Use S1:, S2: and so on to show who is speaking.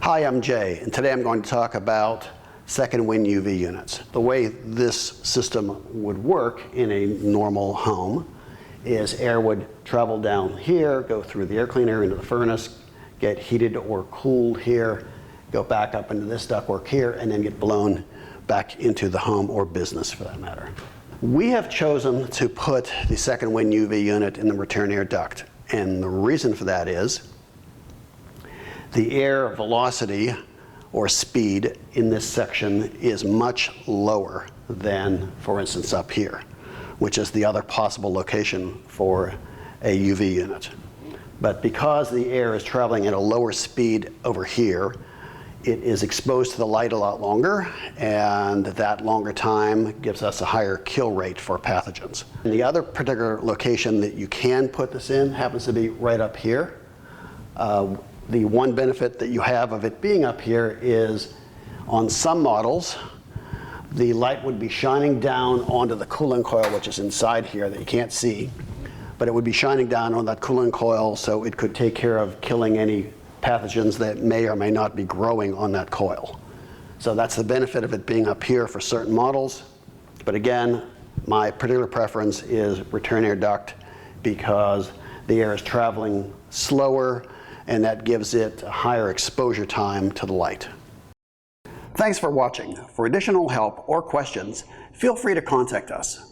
S1: Hi, I'm Jay, and today I'm going to talk about second wind UV units. The way this system would work in a normal home is air would travel down here, go through the air cleaner into the furnace, get heated or cooled here, go back up into this ductwork here, and then get blown back into the home or business for that matter. We have chosen to put the second wind UV unit in the return air duct, and the reason for that is the air velocity or speed in this section is much lower than, for instance, up here, which is the other possible location for a UV unit. But because the air is traveling at a lower speed over here, it is exposed to the light a lot longer, and that longer time gives us a higher kill rate for pathogens. And the other particular location that you can put this in happens to be right up here. The one benefit that you have of it being up here is on some models, the light would be shining down onto the cooling coil, which is inside here that you can't see, but it would be shining down on that cooling coil so it could take care of killing any pathogens that may or may not be growing on that coil. So that's the benefit of it being up here for certain models. But again, my particular preference is return air duct because the air is traveling slower and that gives it a higher exposure time to the light. Thanks for watching. For additional help or questions, feel free to contact us.